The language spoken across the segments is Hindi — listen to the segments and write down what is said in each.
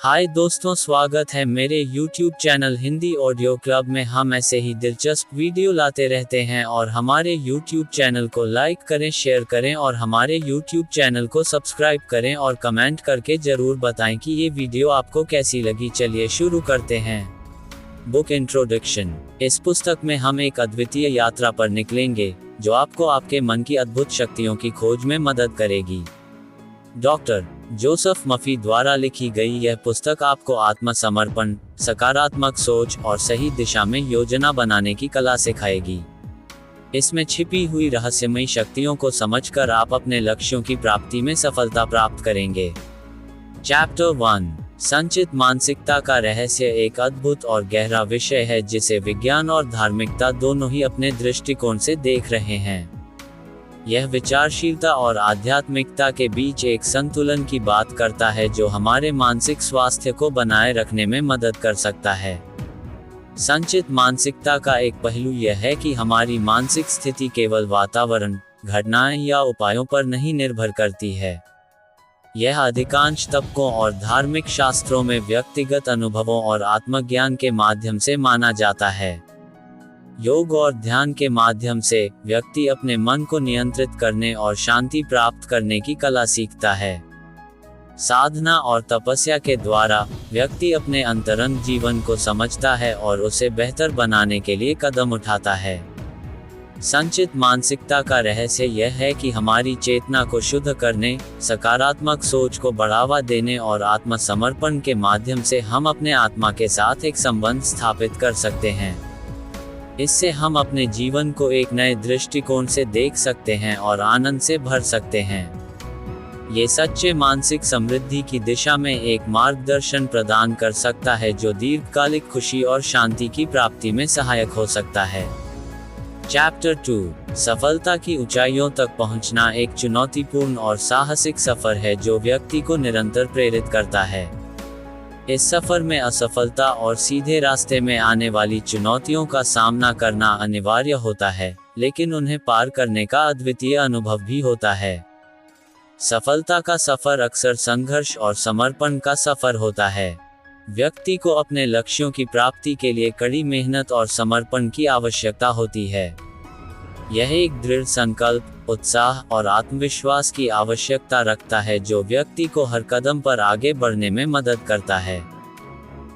हाय दोस्तों, स्वागत है मेरे YouTube channel Hindi audio club में। हम ऐसे ही दिलचस्प वीडियो लाते रहते हैं और हमारे YouTube चैनल को लाइक करें, शेयर करें और हमारे YouTube चैनल को सब्सक्राइब करें और कमेंट करके ज़रूर बताएं कि ये वीडियो आपको कैसी लगी। चलिए शुरू करते हैं। Book introduction. इस पुस्तक में हम एक अद्वितीय यात्रा पर निकलेंगे जो आपको आपके मन की अद्भुत शक्तियों की खोज में मदद करेगी। डॉक्टर जोसेफ मफी द्वारा लिखी गई यह पुस्तक आपको आत्मसमर्पण, सकारात्मक सोच और सही दिशा में योजना बनाने की कला सिखाएगी। इसमें छिपी हुई रहस्यमयी शक्तियों को समझकर आप अपने लक्ष्यों की प्राप्ति में सफलता प्राप्त करेंगे। चैप्टर 1, संचित मानसिकता का रहस्य एक अद्भुत और गहरा विषय है जिसे विज्ञान और धार्मिकता दोनों ही अपने दृष्टिकोण से देख रहे हैं। यह विचारशीलता और आध्यात्मिकता के बीच एक संतुलन की बात करता है जो हमारे मानसिक स्वास्थ्य को बनाए रखने में मदद कर सकता है। संचित मानसिकता का एक पहलू यह है कि हमारी मानसिक स्थिति केवल वातावरण, घटनाएं या उपायों पर नहीं निर्भर करती है। यह अधिकांश तबकों और धार्मिक शास्त्रों में व्यक्तिगत अनुभवों और आत्मज्ञान के माध्यम से माना जाता है। योग और ध्यान के माध्यम से व्यक्ति अपने मन को नियंत्रित करने और शांति प्राप्त करने की कला सीखता है। साधना और तपस्या के द्वारा व्यक्ति अपने अंतरंग जीवन को समझता है और उसे बेहतर बनाने के लिए कदम उठाता है। संचित मानसिकता का रहस्य यह है कि हमारी चेतना को शुद्ध करने, सकारात्मक सोच को बढ़ावा देने और आत्मसमर्पण के माध्यम से हम अपने आत्मा के साथ एक संबंध स्थापित कर सकते हैं। इससे हम अपने जीवन को एक नए दृष्टिकोण से देख सकते हैं और आनंद से भर सकते हैं। ये सच्चे मानसिक समृद्धि की दिशा में एक मार्गदर्शन प्रदान कर सकता है जो दीर्घकालिक खुशी और शांति की प्राप्ति में सहायक हो सकता है। चैप्टर 2, सफलता की ऊंचाइयों तक पहुंचना एक चुनौतीपूर्ण और साहसिक सफर है जो व्यक्ति को निरंतर प्रेरित करता है। इस सफर में असफलता और सीधे रास्ते में आने वाली चुनौतियों का सामना करना अनिवार्य होता है, लेकिन उन्हें पार करने का अद्वितीय अनुभव भी होता है। सफलता का सफर अक्सर संघर्ष और समर्पण का सफर होता है। व्यक्ति को अपने लक्ष्यों की प्राप्ति के लिए कड़ी मेहनत और समर्पण की आवश्यकता होती है। यह एक दृढ़ संकल्प, उत्साह और आत्मविश्वास की आवश्यकता रखता है जो व्यक्ति को हर कदम पर आगे बढ़ने में मदद करता है।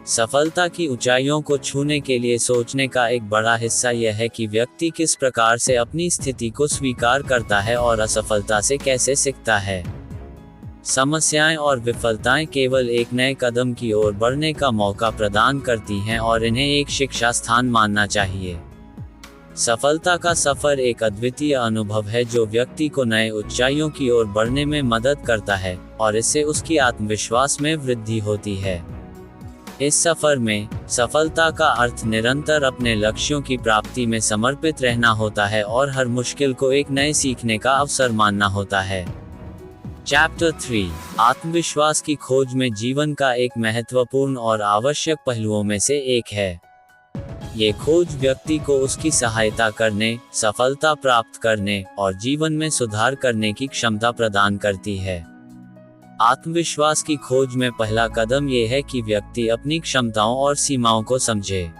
सफलता की ऊंचाइयों को छूने के लिए सोचने का एक बड़ा हिस्सा यह है कि व्यक्ति किस प्रकार से अपनी स्थिति को स्वीकार करता है और असफलता से कैसे सीखता है। समस्याएं और विफलताएं केवल एक नए कदम की ओर बढ़ने का मौका प्रदान करती हैं और इन्हें एक शिक्षा स्थान मानना चाहिए। सफलता का सफर एक अद्वितीय अनुभव है जो व्यक्ति को नए ऊंचाइयों की ओर बढ़ने में मदद करता है और इससे उसकी आत्मविश्वास में वृद्धि होती है। इस सफर में सफलता का अर्थ निरंतर अपने लक्ष्यों की प्राप्ति में समर्पित रहना होता है और हर मुश्किल को एक नए सीखने का अवसर मानना होता है। चैप्टर 3, आत्मविश्वास की खोज में जीवन का एक महत्वपूर्ण और आवश्यक पहलुओं में से एक है। ये खोज व्यक्ति को उसकी सहायता करने, सफलता प्राप्त करने और जीवन में सुधार करने की क्षमता प्रदान करती है। आत्मविश्वास की खोज में पहला कदम ये है कि व्यक्ति अपनी क्षमताओं और सीमाओं को समझे।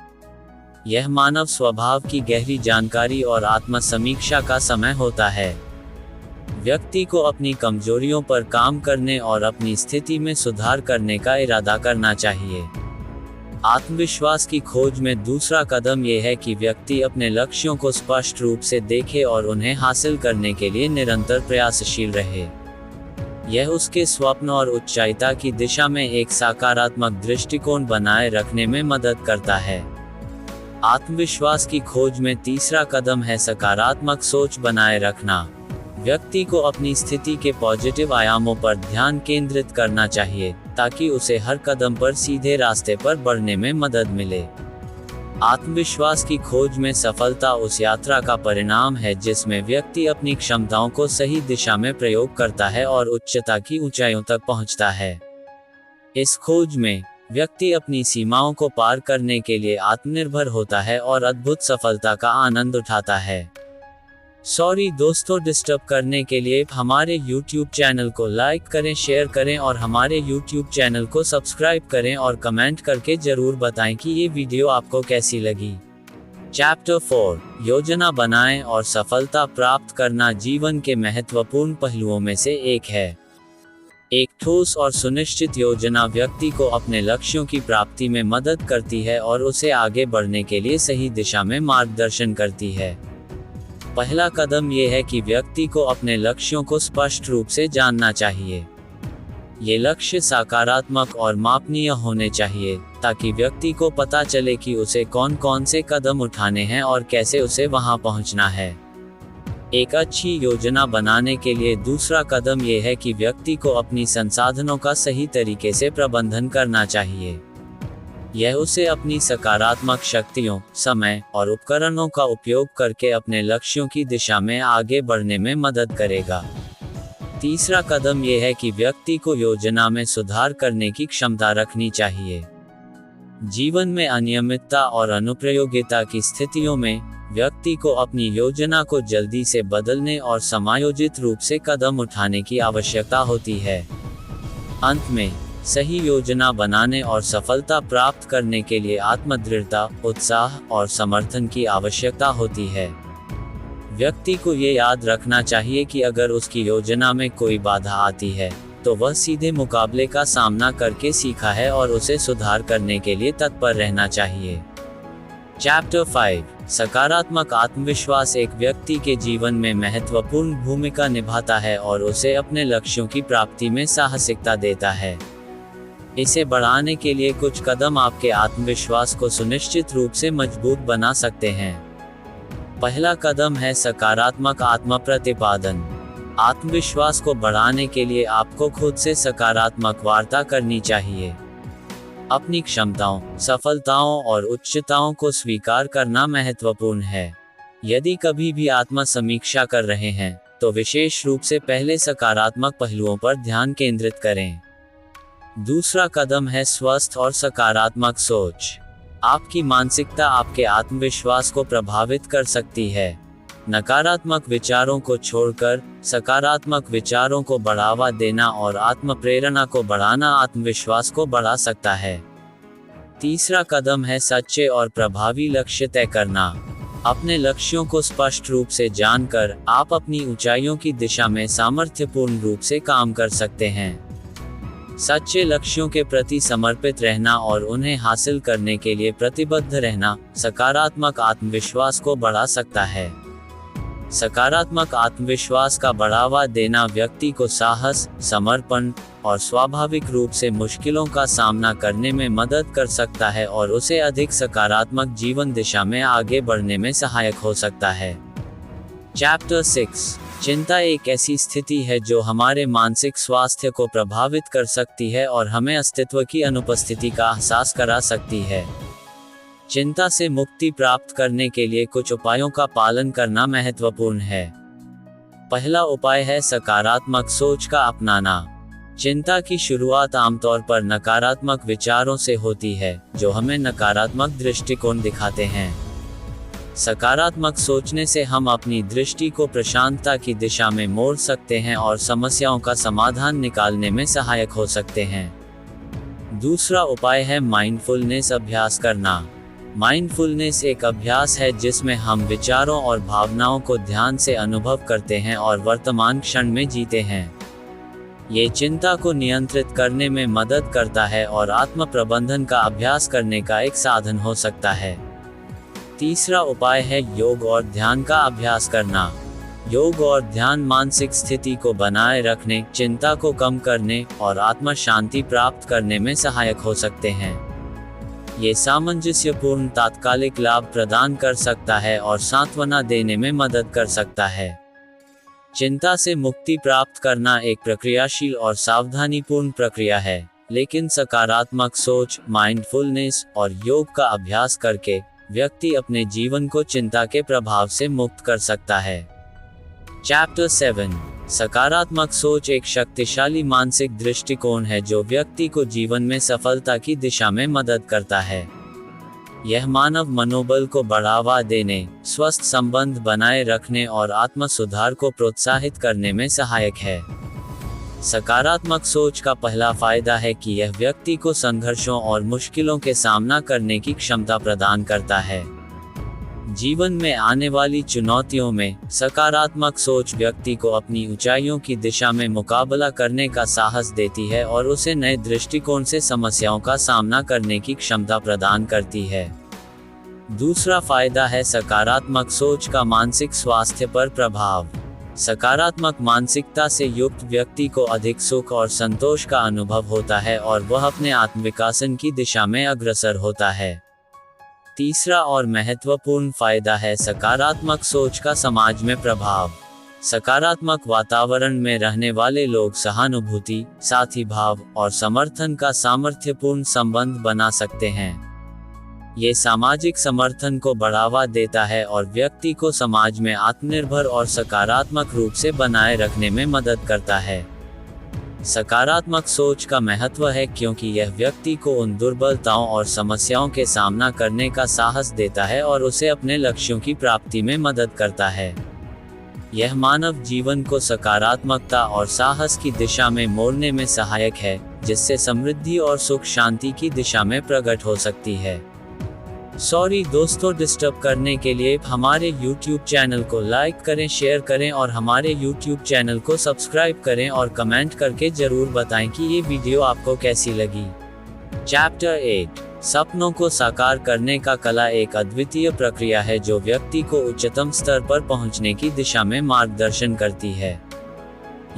यह मानव स्वभाव की गहरी जानकारी और आत्म-समीक्षा का समय होता है। व्यक्ति को अपनी कमजोरियों पर काम करने और अपनी स्थिति में सुधार करने का इरादा करना चाहिए। आत्मविश्वास की खोज में दूसरा कदम यह है कि व्यक्ति अपने लक्ष्यों को स्पष्ट रूप से देखे और उन्हें हासिल करने के लिए निरंतर प्रयासशील रहे। यह उसके स्वप्न और उच्चता की दिशा में एक सकारात्मक दृष्टिकोण बनाए रखने में मदद करता है। आत्मविश्वास की खोज में तीसरा कदम है सकारात्मक सोच बनाए रखना। व्यक्ति को अपनी स्थिति के पॉजिटिव आयामों पर ध्यान केंद्रित करना चाहिए ताकि उसे हर कदम पर सीधे रास्ते पर बढ़ने में मदद मिले। आत्मविश्वास की खोज में सफलता उस यात्रा का परिणाम है जिसमें व्यक्ति अपनी क्षमताओं को सही दिशा में प्रयोग करता है और उच्चता की ऊंचाइयों तक पहुंचता है। इस खोज में व्यक्ति अपनी सीमाओं को पार करने के लिए आत्मनिर्भर होता है और अद्भुत सफलता का आनंद उठाता है। सॉरी दोस्तों, डिस्टर्ब करने के लिए। हमारे YouTube चैनल को लाइक करें, शेयर करें और हमारे YouTube चैनल को सब्सक्राइब करें और कमेंट करके जरूर बताएं कि ये वीडियो आपको कैसी लगी। चैप्टर 4, योजना बनाएं और सफलता प्राप्त करना जीवन के महत्वपूर्ण पहलुओं में से एक है। एक ठोस और सुनिश्चित योजना व्यक्ति को अपने लक्ष्यों की प्राप्ति में मदद करती है और उसे आगे बढ़ने के लिए सही दिशा में मार्गदर्शन करती है। पहला कदम यह है कि व्यक्ति को अपने लक्ष्यों को स्पष्ट रूप से जानना चाहिए। ये लक्ष्य सकारात्मक और मापनीय होने चाहिए ताकि व्यक्ति को पता चले कि उसे कौन कौन से कदम उठाने हैं और कैसे उसे वहां पहुंचना है। एक अच्छी योजना बनाने के लिए दूसरा कदम यह है कि व्यक्ति को अपनी संसाधनों का सही तरीके से प्रबंधन करना चाहिए। यह उसे अपनी सकारात्मक शक्तियों, समय और उपकरणों का उपयोग करके अपने लक्ष्यों की दिशा में आगे बढ़ने में मदद करेगा। तीसरा कदम यह है कि व्यक्ति को योजना में सुधार करने की क्षमता रखनी चाहिए। जीवन में अनियमितता और अनुप्रयोगिता की स्थितियों में व्यक्ति को अपनी योजना को जल्दी से बदलने और समायोजित रूप से कदम उठाने की आवश्यकता होती है। अंत में, सही योजना बनाने और सफलता प्राप्त करने के लिए आत्मदृढ़ता, उत्साह और समर्थन की आवश्यकता होती है। व्यक्ति को ये याद रखना चाहिए कि अगर उसकी योजना में कोई बाधा आती है, तो वह सीधे मुकाबले का सामना करके सीखा है और उसे सुधार करने के लिए तत्पर रहना चाहिए। चैप्टर 5, सकारात्मक आत्मविश्वास एक व्यक्ति के जीवन में महत्वपूर्ण भूमिका निभाता है और उसे अपने लक्ष्यों की प्राप्ति में साहसिकता देता है। इसे बढ़ाने के लिए कुछ कदम आपके आत्मविश्वास को सुनिश्चित रूप से मजबूत बना सकते हैं। पहला कदम है सकारात्मक आत्म प्रतिपादन। आत्मविश्वास को बढ़ाने के लिए आपको खुद से सकारात्मक वार्ता करनी चाहिए। अपनी क्षमताओं, सफलताओं और उच्चताओं को स्वीकार करना महत्वपूर्ण है। यदि कभी भी आत्म समीक्षा कर रहे हैं, तो विशेष रूप से पहले सकारात्मक पहलुओं पर ध्यान केंद्रित करें। दूसरा कदम है स्वस्थ और सकारात्मक सोच। आपकी मानसिकता आपके आत्मविश्वास को प्रभावित कर सकती है। नकारात्मक विचारों को छोड़कर सकारात्मक विचारों को बढ़ावा देना और आत्म प्रेरणा को बढ़ाना आत्मविश्वास को बढ़ा सकता है। तीसरा कदम है सच्चे और प्रभावी लक्ष्य तय करना। अपने लक्ष्यों को स्पष्ट रूप से जानकर आप अपनी ऊंचाइयों की दिशा में सामर्थ्यपूर्ण रूप से काम कर सकते हैं। सच्चे लक्ष्यों के प्रति समर्पित रहना और उन्हें हासिल करने के लिए प्रतिबद्ध रहना सकारात्मक आत्मविश्वास को बढ़ा सकता है। सकारात्मक आत्मविश्वास का बढ़ावा देना व्यक्ति को साहस, समर्पण और स्वाभाविक रूप से मुश्किलों का सामना करने में मदद कर सकता है और उसे अधिक सकारात्मक जीवन दिशा में आगे बढ़ने में सहायक हो सकता है। चैप्टर 6, चिंता एक ऐसी स्थिति है जो हमारे मानसिक स्वास्थ्य को प्रभावित कर सकती है और हमें अस्तित्व की अनुपस्थिति का एहसास करा सकती है। चिंता से मुक्ति प्राप्त करने के लिए कुछ उपायों का पालन करना महत्वपूर्ण है। पहला उपाय है सकारात्मक सोच का अपनाना। चिंता की शुरुआत आमतौर पर नकारात्मक विचारों से होती है, जो हमें नकारात्मक दृष्टिकोण दिखाते हैं। सकारात्मक सोचने से हम अपनी दृष्टि को प्रशांतता की दिशा में मोड़ सकते हैं और समस्याओं का समाधान निकालने में सहायक हो सकते हैं। दूसरा उपाय है माइंडफुलनेस अभ्यास करना। माइंडफुलनेस एक अभ्यास है जिसमें हम विचारों और भावनाओं को ध्यान से अनुभव करते हैं और वर्तमान क्षण में जीते हैं। ये चिंता को नियंत्रित करने में मदद करता है और आत्म प्रबंधन का अभ्यास करने का एक साधन हो सकता है। तीसरा उपाय है योग और ध्यान का अभ्यास करना। योग और ध्यान मानसिक स्थिति को बनाए रखने, चिंता को कम करने और आत्म शांति प्राप्त करने में सहायक हो सकते हैं। ये सामंजस्यपूर्ण तात्कालिक लाभ प्रदान कर सकता है और सांत्वना देने में मदद कर सकता है। चिंता से मुक्ति प्राप्त करना एक प्रक्रियाशील और सावधानीपूर्ण प्रक्रिया है, लेकिन सकारात्मक सोच, माइंडफुलनेस और योग का अभ्यास करके व्यक्ति अपने जीवन को चिंता के प्रभाव से मुक्त कर सकता है। चैप्टर 7, सकारात्मक सोच एक शक्तिशाली मानसिक दृष्टिकोण है जो व्यक्ति को जीवन में सफलता की दिशा में मदद करता है। यह मानव मनोबल को बढ़ावा देने, स्वस्थ संबंध बनाए रखने और आत्म सुधार को प्रोत्साहित करने में सहायक है। सकारात्मक सोच का पहला फायदा है कि यह व्यक्ति को संघर्षों और मुश्किलों के सामना करने की क्षमता प्रदान करता है। जीवन में आने वाली चुनौतियों में सकारात्मक सोच व्यक्ति को अपनी ऊंचाइयों की दिशा में मुकाबला करने का साहस देती है और उसे नए दृष्टिकोण से समस्याओं का सामना करने की क्षमता प्रदान करती है। दूसरा फायदा है सकारात्मक सोच का मानसिक स्वास्थ्य पर प्रभाव। सकारात्मक मानसिकता से युक्त व्यक्ति को अधिक सुख और संतोष का अनुभव होता है और वह अपने आत्मविकासन की दिशा में अग्रसर होता है। तीसरा और महत्वपूर्ण फायदा है सकारात्मक सोच का समाज में प्रभाव। सकारात्मक वातावरण में रहने वाले लोग सहानुभूति, साथी भाव और समर्थन का सामर्थ्यपूर्ण संबंध बना सकते हैं। ये सामाजिक समर्थन को बढ़ावा देता है और व्यक्ति को समाज में आत्मनिर्भर और सकारात्मक रूप से बनाए रखने में मदद करता है। सकारात्मक सोच का महत्व है क्योंकि यह व्यक्ति को उन दुर्बलताओं और समस्याओं के सामना करने का साहस देता है और उसे अपने लक्ष्यों की प्राप्ति में मदद करता है। यह मानव जीवन को सकारात्मकता और साहस की दिशा में मोड़ने में सहायक है, जिससे समृद्धि और सुख शांति की दिशा में प्रकट हो सकती है। सॉरी दोस्तों, डिस्टर्ब करने के लिए हमारे YouTube चैनल को लाइक करें, शेयर करें और हमारे YouTube चैनल को सब्सक्राइब करें और कमेंट करके जरूर बताएं कि ये वीडियो आपको कैसी लगी। चैप्टर 8 सपनों को साकार करने का कला एक अद्वितीय प्रक्रिया है जो व्यक्ति को उच्चतम स्तर पर पहुंचने की दिशा में मार्गदर्शन करती है।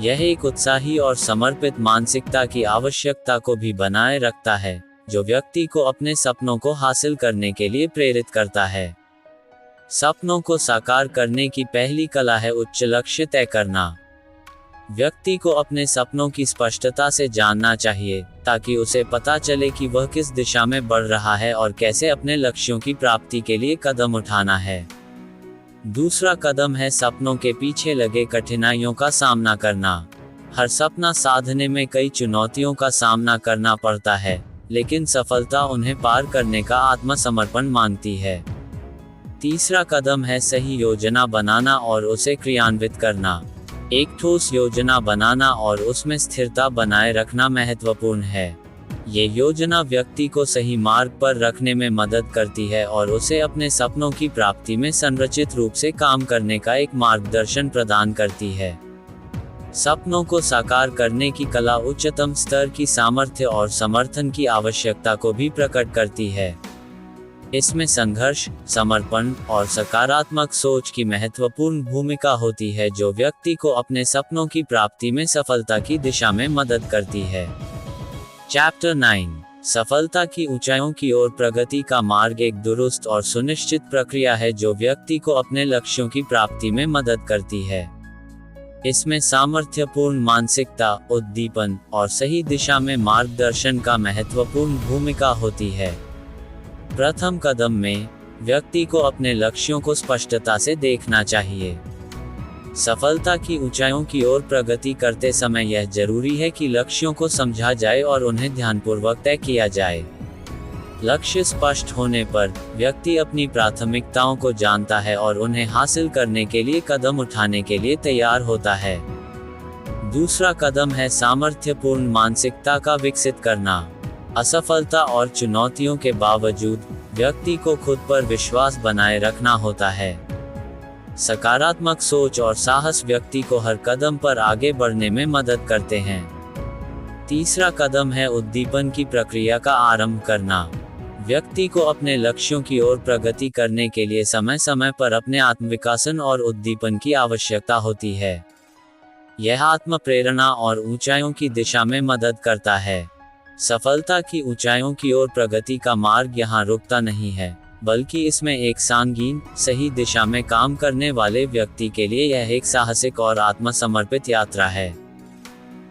यह एक उत्साही और समर्पित मानसिकता की आवश्यकता को भी बनाए रखता है, जो व्यक्ति को अपने सपनों को हासिल करने के लिए प्रेरित करता है। सपनों को साकार करने की पहली कला है उच्च लक्ष्य तय करना। व्यक्ति को अपने सपनों की स्पष्टता से जानना चाहिए, ताकि उसे पता चले कि वह किस दिशा में बढ़ रहा है और कैसे अपने लक्ष्यों की प्राप्ति के लिए कदम उठाना है। दूसरा कदम है सपनों के पीछे लगे कठिनाइयों का सामना करना। हर सपना साधने में कई चुनौतियों का सामना करना पड़ता है, लेकिन सफलता उन्हें पार करने का आत्मसमर्पण मांगती है। तीसरा कदम है सही योजना बनाना और उसे क्रियान्वित करना। एक ठोस योजना बनाना और उसमें स्थिरता बनाए रखना महत्वपूर्ण है। ये योजना व्यक्ति को सही मार्ग पर रखने में मदद करती है और उसे अपने सपनों की प्राप्ति में संरचित रूप से काम करने का एक मार्गदर्शन प्रदान करती है। सपनों को साकार करने की कला उच्चतम स्तर की सामर्थ्य और समर्थन की आवश्यकता को भी प्रकट करती है। इसमें संघर्ष, समर्पण और सकारात्मक सोच की महत्वपूर्ण भूमिका होती है, जो व्यक्ति को अपने सपनों की प्राप्ति में सफलता की दिशा में मदद करती है। चैप्टर 9 सफलता की ऊंचाइयों की ओर प्रगति का मार्ग एक दुरुस्त और सुनिश्चित प्रक्रिया है जो व्यक्ति को अपने लक्ष्यों की प्राप्ति में मदद करती है। इसमें सामर्थ्यपूर्ण मानसिकता, उद्दीपन और सही दिशा में मार्गदर्शन का महत्वपूर्ण भूमिका होती है। प्रथम कदम में व्यक्ति को अपने लक्ष्यों को स्पष्टता से देखना चाहिए। सफलता की ऊंचाइयों की ओर प्रगति करते समय यह जरूरी है कि लक्ष्यों को समझा जाए और उन्हें ध्यानपूर्वक तय किया जाए। लक्ष्य स्पष्ट होने पर व्यक्ति अपनी प्राथमिकताओं को जानता है और उन्हें हासिल करने के लिए कदम उठाने के लिए तैयार होता है। दूसरा कदम है सामर्थ्यपूर्ण मानसिकता का विकसित करना। असफलता और चुनौतियों के बावजूद व्यक्ति को खुद पर विश्वास बनाए रखना होता है। सकारात्मक सोच और साहस व्यक्ति को हर कदम पर आगे बढ़ने में मदद करते हैं। तीसरा कदम है उद्दीपन की प्रक्रिया का आरंभ करना। व्यक्ति को अपने लक्ष्यों की ओर प्रगति करने के लिए समय समय पर अपने आत्मविकासन और उद्दीपन की आवश्यकता होती है। यह आत्म प्रेरणा और ऊंचाइयों की दिशा में मदद करता है। सफलता की ऊंचाइयों की ओर प्रगति का मार्ग यहाँ रुकता नहीं है, बल्कि इसमें एक संगीन, सही दिशा में काम करने वाले व्यक्ति के लिए यह एक साहसिक और आत्मसमर्पित यात्रा है।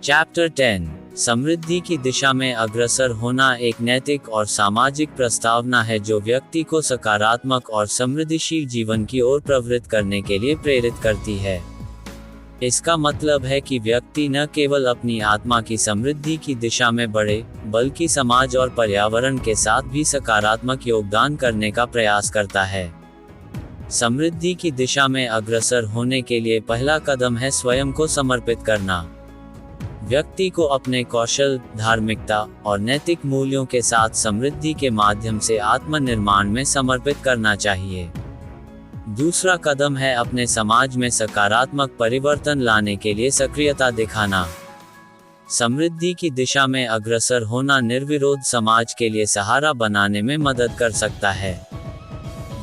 चैप्टर 10 समृद्धि की दिशा में अग्रसर होना एक नैतिक और सामाजिक प्रस्तावना है जो व्यक्ति को सकारात्मक और समृद्धिशील जीवन की ओर प्रवृत्त करने के लिए प्रेरित करती है। इसका मतलब है कि व्यक्ति न केवल अपनी आत्मा की समृद्धि की दिशा में बढ़े, बल्कि समाज और पर्यावरण के साथ भी सकारात्मक योगदान करने का प्रयास करता है। समृद्धि की दिशा में अग्रसर होने के लिए पहला कदम है स्वयं को समर्पित करना। व्यक्ति को अपने कौशल, धार्मिकता और नैतिक मूल्यों के साथ समृद्धि के माध्यम से आत्मनिर्माण में समर्पित करना चाहिए। दूसरा कदम है अपने समाज में सकारात्मक परिवर्तन लाने के लिए सक्रियता दिखाना। समृद्धि की दिशा में अग्रसर होना निर्विरोध समाज के लिए सहारा बनाने में मदद कर सकता है।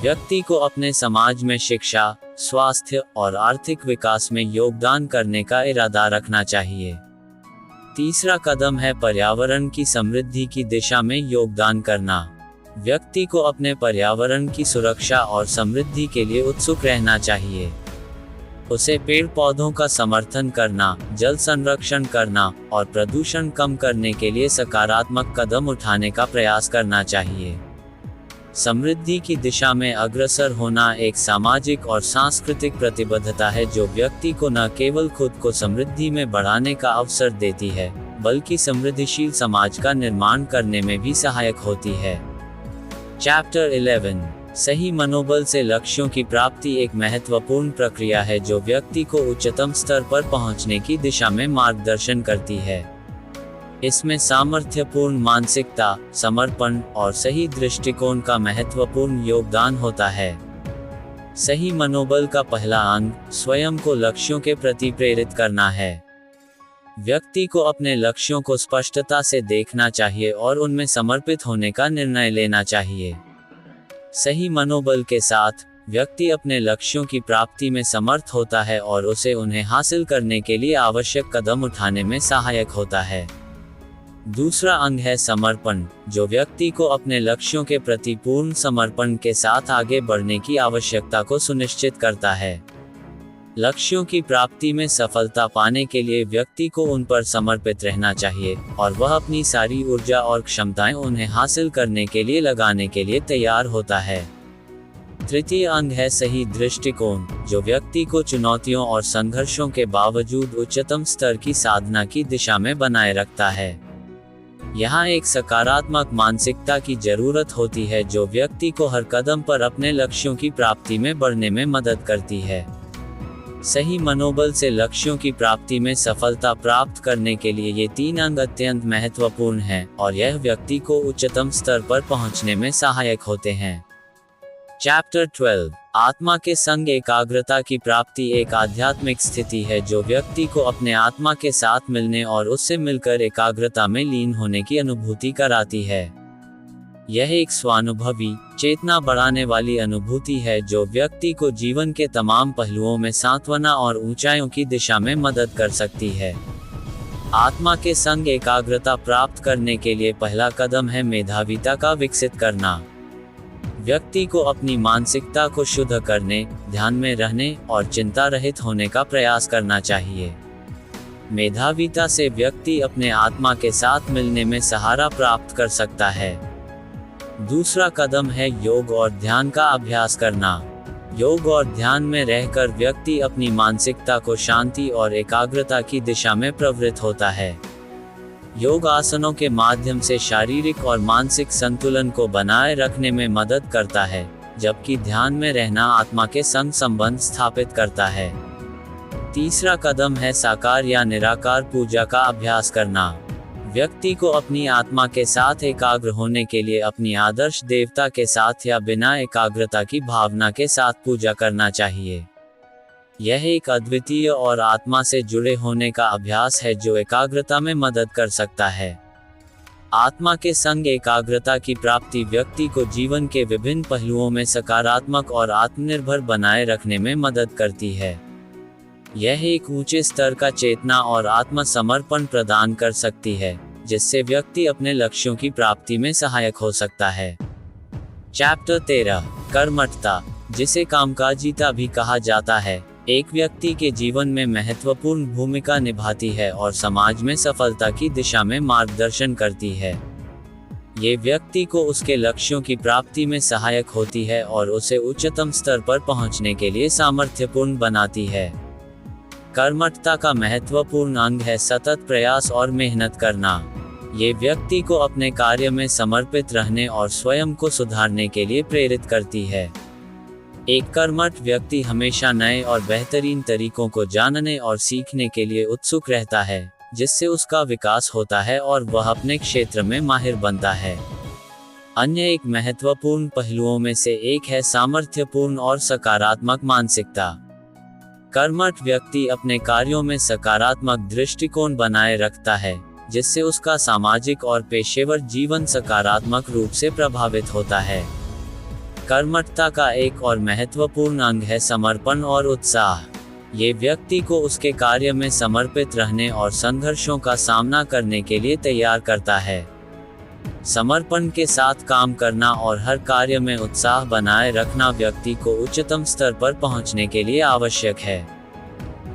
व्यक्ति को अपने समाज में शिक्षा, स्वास्थ्य और आर्थिक विकास में योगदान करने का इरादा रखना चाहिए। तीसरा कदम है पर्यावरण की समृद्धि की दिशा में योगदान करना। व्यक्ति को अपने पर्यावरण की सुरक्षा और समृद्धि के लिए उत्सुक रहना चाहिए। उसे पेड़ पौधों का समर्थन करना, जल संरक्षण करना और प्रदूषण कम करने के लिए सकारात्मक कदम उठाने का प्रयास करना चाहिए। समृद्धि की दिशा में अग्रसर होना एक सामाजिक और सांस्कृतिक प्रतिबद्धता है जो व्यक्ति को न केवल खुद को समृद्धि में बढ़ाने का अवसर देती है, बल्कि समृद्धिशील समाज का निर्माण करने में भी सहायक होती है। चैप्टर 11 सही मनोबल से लक्ष्यों की प्राप्ति एक महत्वपूर्ण प्रक्रिया है जो व्यक्ति को उच्चतम स्तर पर पहुंचने की दिशा में मार्गदर्शन करती है। इसमें सामर्थ्यपूर्ण मानसिकता, समर्पण और सही दृष्टिकोण का महत्वपूर्ण योगदान होता है। सही मनोबल का पहला अंग स्वयं को लक्ष्यों के प्रति प्रेरित करना है। व्यक्ति को अपने लक्ष्यों को स्पष्टता से देखना चाहिए और उनमें समर्पित होने का निर्णय लेना चाहिए। सही मनोबल के साथ व्यक्ति अपने लक्ष्यों की प्राप्ति में समर्थ होता है और उसे उन्हें हासिल करने के लिए आवश्यक कदम उठाने में सहायक होता है। दूसरा अंग है समर्पण, जो व्यक्ति को अपने लक्ष्यों के प्रति पूर्ण समर्पण के साथ आगे बढ़ने की आवश्यकता को सुनिश्चित करता है। लक्ष्यों की प्राप्ति में सफलता पाने के लिए व्यक्ति को उन पर समर्पित रहना चाहिए और वह अपनी सारी ऊर्जा और क्षमताएं उन्हें हासिल करने के लिए लगाने के लिए तैयार होता है। तृतीय अंग है सही दृष्टिकोण, जो व्यक्ति को चुनौतियों और संघर्षों के बावजूद उच्चतम स्तर की साधना की दिशा में बनाए रखता है। यहाँ एक सकारात्मक मानसिकता की जरूरत होती है जो व्यक्ति को हर कदम पर अपने लक्ष्यों की प्राप्ति में बढ़ने में मदद करती है। सही मनोबल से लक्ष्यों की प्राप्ति में सफलता प्राप्त करने के लिए ये तीन अंग अत्यंत महत्वपूर्ण हैं और यह व्यक्ति को उच्चतम स्तर पर पहुंचने में सहायक होते हैं। चैप्टर 12 आत्मा के संग एकाग्रता की प्राप्ति एक आध्यात्मिक स्थिति है जो व्यक्ति को अपने आत्मा के साथ मिलने और उससे मिलकर एकाग्रता में लीन होने की अनुभूति कराती है। यह एक स्वानुभवी, चेतना बढ़ाने वाली अनुभूति है जो व्यक्ति को जीवन के तमाम पहलुओं में सांत्वना और ऊंचाइयों की दिशा में मदद कर सकती है। आत्मा के संग एकाग्रता प्राप्त करने के लिए पहला कदम है मेधाविता का विकसित करना। व्यक्ति को अपनी मानसिकता को शुद्ध करने, ध्यान में रहने और चिंता रहित होने का प्रयास करना चाहिए। मेधाविता से व्यक्ति अपने आत्मा के साथ मिलने में सहारा प्राप्त कर सकता है। दूसरा कदम है योग और ध्यान का अभ्यास करना। योग और ध्यान में रहकर व्यक्ति अपनी मानसिकता को शांति और एकाग्रता की दिशा में प्रवृत्त होता है। योग आसनों के माध्यम से शारीरिक और मानसिक संतुलन को बनाए रखने में मदद करता है, जबकि ध्यान में रहना आत्मा के संग संबंध स्थापित करता है। तीसरा कदम है साकार या निराकार पूजा का अभ्यास करना। व्यक्ति को अपनी आत्मा के साथ एकाग्र होने के लिए अपनी आदर्श देवता के साथ या बिना एकाग्रता की भावना के साथ पूजा करना चाहिए। यह एक अद्वितीय और आत्मा से जुड़े होने का अभ्यास है जो एकाग्रता में मदद कर सकता है। आत्मा के संग एकाग्रता की प्राप्ति व्यक्ति को जीवन के विभिन्न पहलुओं में सकारात्मक और आत्मनिर्भर बनाए रखने में मदद करती है। यह एक ऊंचे स्तर का चेतना और आत्मसमर्पण प्रदान कर सकती है, जिससे व्यक्ति अपने लक्ष्यों की प्राप्ति में सहायक हो सकता है। चैप्टर 13 कर्मठता, जिसे कामकाजीता भी कहा जाता है, एक व्यक्ति के जीवन में महत्वपूर्ण भूमिका निभाती है और समाज में सफलता की दिशा में मार्गदर्शन करती है। ये व्यक्ति को उसके लक्ष्यों की प्राप्ति में सहायक होती है और उसे उच्चतम स्तर पर पहुंचने के लिए सामर्थ्यपूर्ण बनाती है। कर्मठता का महत्वपूर्ण अंग है सतत प्रयास और मेहनत करना। ये व्यक्ति को अपने कार्य में समर्पित रहने और स्वयं को सुधारने के लिए प्रेरित करती है। एक कर्मठ व्यक्ति हमेशा नए और बेहतरीन तरीकों को जानने और सीखने के लिए उत्सुक रहता है, जिससे उसका विकास होता है और वह अपने क्षेत्र में माहिर बनता है। अन्य एक महत्वपूर्ण पहलुओं में से एक है सामर्थ्यपूर्ण और सकारात्मक मानसिकता। कर्मठ व्यक्ति अपने कार्यों में सकारात्मक दृष्टिकोण बनाए रखता है, जिससे उसका सामाजिक और पेशेवर जीवन सकारात्मक रूप से प्रभावित होता है। कर्मठता का एक और महत्वपूर्ण अंग है समर्पण और उत्साह। ये व्यक्ति को उसके कार्य में समर्पित रहने और संघर्षों का सामना करने के लिए तैयार करता है। समर्पण के साथ काम करना और हर कार्य में उत्साह बनाए रखना व्यक्ति को उच्चतम स्तर पर पहुंचने के लिए आवश्यक है।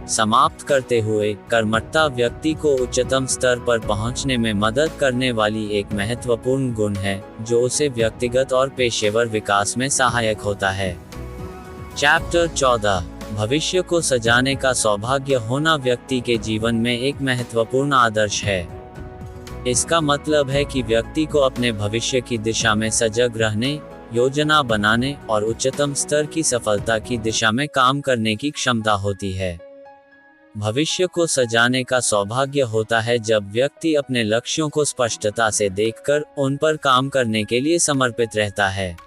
समाप्त करते हुए, कर्मठता व्यक्ति को उच्चतम स्तर पर पहुंचने में मदद करने वाली एक महत्वपूर्ण गुण है, जो उसे व्यक्तिगत और पेशेवर विकास में सहायक होता है। चैप्टर 14 भविष्य को सजाने का सौभाग्य होना व्यक्ति के जीवन में एक महत्वपूर्ण आदर्श है। इसका मतलब है कि व्यक्ति को अपने भविष्य की दिशा में सजग रहने, योजना बनाने और उच्चतम स्तर की सफलता की दिशा में काम करने की क्षमता होती है। भविष्य को सजाने का सौभाग्य होता है जब व्यक्ति अपने लक्ष्यों को स्पष्टता से देखकर उन पर काम करने के लिए समर्पित रहता है।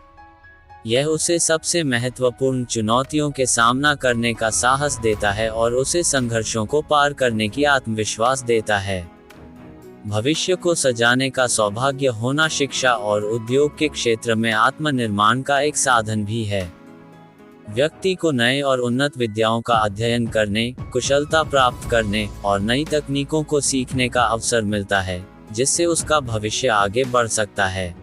यह उसे सबसे महत्वपूर्ण चुनौतियों के सामना करने का साहस देता है और उसे संघर्षों को पार करने की आत्मविश्वास देता है। भविष्य को सजाने का सौभाग्य होना शिक्षा और उद्योग के क्षेत्र में आत्मनिर्माण का एक साधन भी है। व्यक्ति को नए और उन्नत विद्याओं का अध्ययन करने, कुशलता प्राप्त करने और नई तकनीकों को सीखने का अवसर मिलता है, जिससे उसका भविष्य आगे बढ़ सकता है।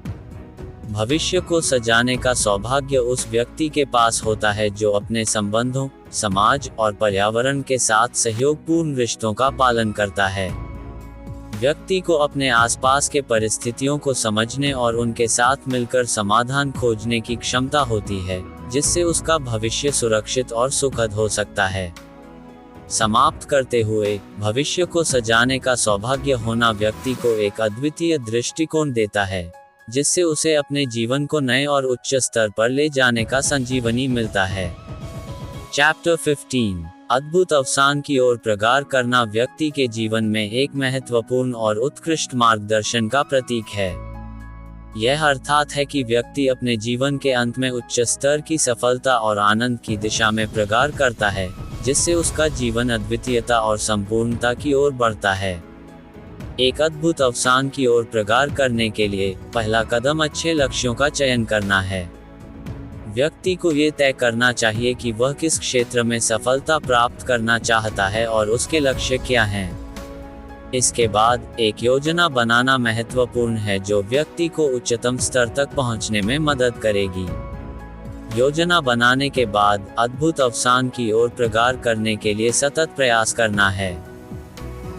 भविष्य को सजाने का सौभाग्य उस व्यक्ति के पास होता है जो अपने संबंधों, समाज और पर्यावरण के साथ सहयोगपूर्ण रिश्तों का पालन करता है। व्यक्ति को अपने आसपास के परिस्थितियों को समझने और उनके साथ मिलकर समाधान खोजने की क्षमता होती है, जिससे उसका भविष्य सुरक्षित और सुखद हो सकता है। समाप्त करते हुए, भविष्य को सजाने का सौभाग्य होना व्यक्ति को एक अद्वितीय दृष्टिकोण देता है, जिससे उसे अपने जीवन को नए और उच्च स्तर पर ले जाने का संजीवनी मिलता है। चैप्टर 15 अद्भुत अवसान की ओर प्रगार करना व्यक्ति के जीवन में एक महत्वपूर्ण और उत्कृष्ट मार्गदर्शन का प्रतीक है। यह अर्थात है कि व्यक्ति अपने जीवन के अंत में उच्च स्तर की सफलता और आनंद की दिशा में प्रगार करता है, जिससे उसका जीवन अद्वितीयता और संपूर्णता की ओर बढ़ता है। एक अद्भुत अवसान की ओर प्रगार करने के लिए पहला कदम अच्छे लक्ष्यों का चयन करना है। व्यक्ति को ये तय करना चाहिए कि वह किस क्षेत्र में सफलता प्राप्त करना चाहता है और उसके लक्ष्य क्या हैं। इसके बाद एक योजना बनाना महत्वपूर्ण है जो व्यक्ति को उच्चतम स्तर तक पहुंचने में मदद करेगी। योजना बनाने के बाद अद्भुत अवसान की ओर प्रगार करने के लिए सतत प्रयास करना है।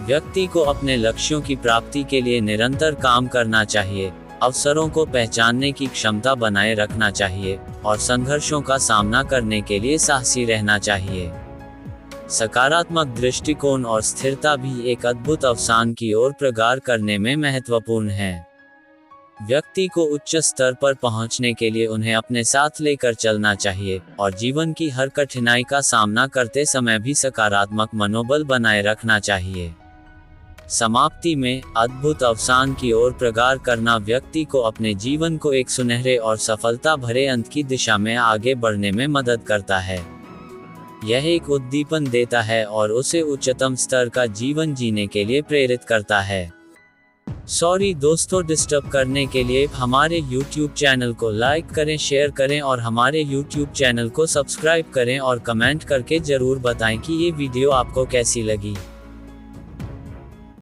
व्यक्ति को अपने लक्ष्यों की प्राप्ति के लिए निरंतर काम करना चाहिए, अवसरों को पहचानने की क्षमता बनाए रखना चाहिए और संघर्षों का सामना करने के लिए साहसी रहना चाहिए। सकारात्मक दृष्टिकोण और स्थिरता भी एक अद्भुत अवसान की ओर प्रगार करने में महत्वपूर्ण है। व्यक्ति को उच्च स्तर पर पहुंचने के लिए उन्हें अपने साथ लेकर चलना चाहिए और जीवन की हर कठिनाई का सामना करते समय भी सकारात्मक मनोबल बनाए रखना चाहिए। समाप्ति में, अद्भुत अवसान की ओर प्रगार करना व्यक्ति को अपने जीवन को एक सुनहरे और सफलता भरे अंत की दिशा में आगे बढ़ने में मदद करता है। यह एक उद्दीपन देता है और उसे उच्चतम स्तर का जीवन जीने के लिए प्रेरित करता है। सॉरी दोस्तों, डिस्टर्ब करने के लिए हमारे YouTube चैनल को लाइक करें, शेयर करें और हमारे YouTube चैनल को सब्सक्राइब करें और कमेंट करके जरूर बताएं कि ये वीडियो आपको कैसी लगी।